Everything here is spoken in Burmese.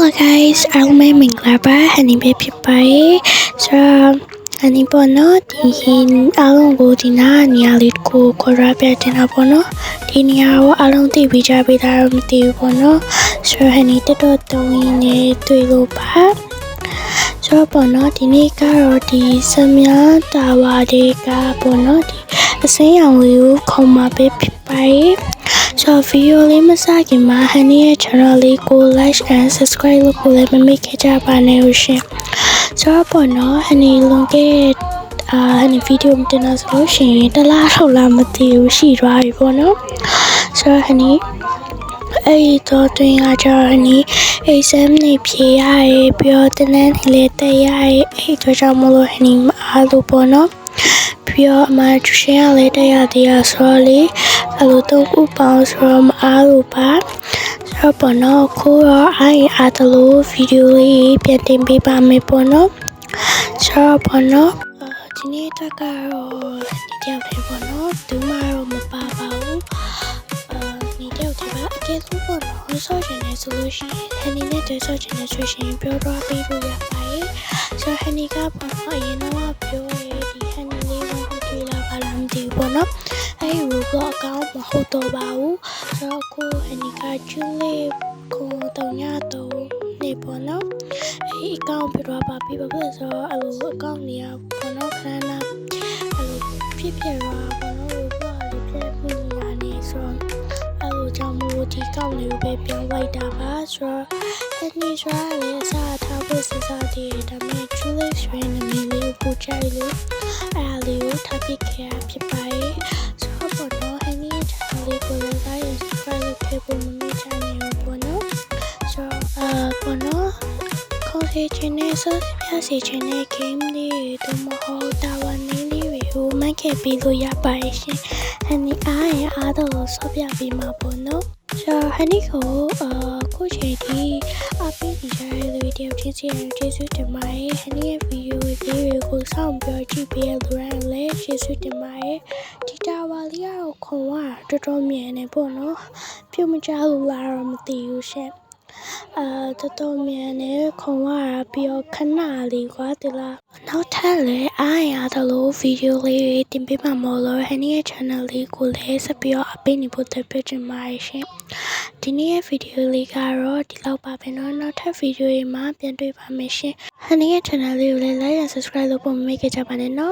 Hello guys အားလုံးပဲမင်္ဂလာပါဟန်နီပဲဖြစ်ပါတယ်ဆိုတော့ဟန်နီပေါ့နော်ဒီအားလုံးကိုဒီနားနေရာလေးကိုခေါ်ရပြတင်တာပေါ့နော်ဒီနေရာကိုအားလုံးသိပြီးကြပြီလားမသိဘူးပေါ့နော်ဆိုတော့ဟန်နီတက်တော့တုံးရင်းနဲ့တွေ့လို့ပါဆိုတော့ပေါ့နော်ဒီနေ့ကတော့ဒီစမြတာဝါတွေကပေါ့နော်ဒီအစင်းရောင်လေးကိုခုံမှာပဲဖြစ်ပါတယ်So video လေးမစခင်မှာ Honey ရဲ့ channel လေးကို like and subscribe လုပ်ဖို့လည်းမမေ့ခဲ့ကြပါနဲ့လို့ရှင်ဆိုတော့ပေါ့နော် Honey လွန်ခဲ့Honey video မတင်တော့ဆိုလို့ရှိရင်တစ်လားထောက်လားမသိဘူးရှိသွားပြီပေါ့နော်ဆိုတော့ Honey အဲ့တော့တွင်ကကြတော့ Honey exam နေဖြေရတယ်ပြီးတော့တနန်းနေလည်းတက်ရတယ်အဲ့အတွက်ကြောင့်မလို့ Honey မအားလို့ပေါ့နော်ပြီးတော့အမကျူရှင်ကလည်းတက်ရသေးရဆိုတော့လေအဲ့လိုတော့ခုပေါင်းဆိုတော့မအားလို့ပါဆိုတော့ပေါ့နော်ခိုးတော့အားတလို့ဗီဒီယိုလေးပြန်တင်ပေးပါမယ်ပေါ့နော်ဆိုတော့ပေါ့နော်ဒီနေ့တက်ကတော့ဒီတယောက်တည်းပေါ့နော်ဒူးမတော့မပါပါဘူးဒီတယောက်တည်းပါအကဲဆုံးပေါ့နော်ဆော့ချင်နေဆိုလို့ရှိရင်ဟန်နီနဲ့တွေ့ဆော့ချင်နေဆိုရှင်ပြောတော့ပေးလို့ရပါတယ်ဆိုတော့ဟန်နီကပေါ့နော်အရင်တော့ပြောရဲဒီဟန်နီလေးဝင်တွေ့လာပါလားမသိဘူးပေါ့နော်အဲ့ Roblox account မဟုတ်တော့ပါဘူးဆိုတော့ကိုဟန်နီကကျူလေးကိုတောင်ရတော့နေပေါ့နော်အဲ့ account ပြတော့ပါပြီပါဆိုတော့အဲ့လို account နေရပေါ့နော်ခဏနာအဲ့လိုဖြစ်တော့ပေါ့နော် Roblox လေးပြည့်ပြီးလာနေဆိုတော့အဲ့လိုကြောင့်မို့ဒီ account လေးကိုပဲပြောင်းလိုက်တာပါဆိုတော့ဟန်နီဆိုတာလည်းအစားထားဖို့စဉ်းစားသေးတယ်ဒါပေမဲ့ကျူလေးရွှေနေမီလေးကိုပို့ကြိုက်လို့အဲ့ဒါလေးကိုထားပစ်ခဲ့ရဖြစ်ပါတယ်ဆိုတော့ပေါ့နော်ဟန်နီရဲ့ channel လေးကိုလည်း like and subscribe လုပ်ခဲ့ဖို့မမေ့ကြနဲ့ပေါ့နော်ဆိုတော့ပေါ့နော်ခေါ်စေချင်တဲ့ဆော့ပြစေချင်တဲ့ game လေးတို့မဟုတ်တာဝန်လေးတွေကိုမှတ်ခဲ့ပြီးလို့ရပါတယ်ရှင်ဟန်နီအားတော့ဆော့ပြပေးမှာပေါ့နော်ဆိုတော့ဟန်နီကိုခုချိန်ထိအပေးနေကြတဲ့လူတွေတယောက်ချင်းစီကျေးဇူးတင်ပါတယ်ဟန်နီရဲ့ဗီဒီယိုလေးတွေကိုစောင့်ပြောကြည့်ပေးလို့လည်းကျေးဇူးတင်ပါတယ်ဒီတာဝါလေးကတော့ခုံကတော်တော်မြန်နေပေါ့နော်ပြုတ်မကြလို့လားတော့မသိဘူးရှင်တော်တော်မြန်နေခုံကပြီးတော့ခဏလေးကွာဒီလားနောက်ထပ်လည်းအားရတော့လို့ဗီဒီယိုလေးတင်ပေးမှာမို့လို့ဟန်နီရဲ့ channel လေးကိုလည်းဆက်ပြီးတော့အပေးနေဖို့တက်ပြချင်ပါတယ်ရှင်ဒီနေ့ရဲ့ဗီဒီယိုလေးကတော့ဒီလောက်ပါပဲเนาะနောက်ထပ်ဗီဒီယိုတွေမှာပြန်တွေ့ပါမယ်ရှင်ဟန်နီရဲ့ channel လေးကိုလည်း like and subscribe လုပ်ဖို့မမေ့ခဲ့ကြပါနဲ့เนาะ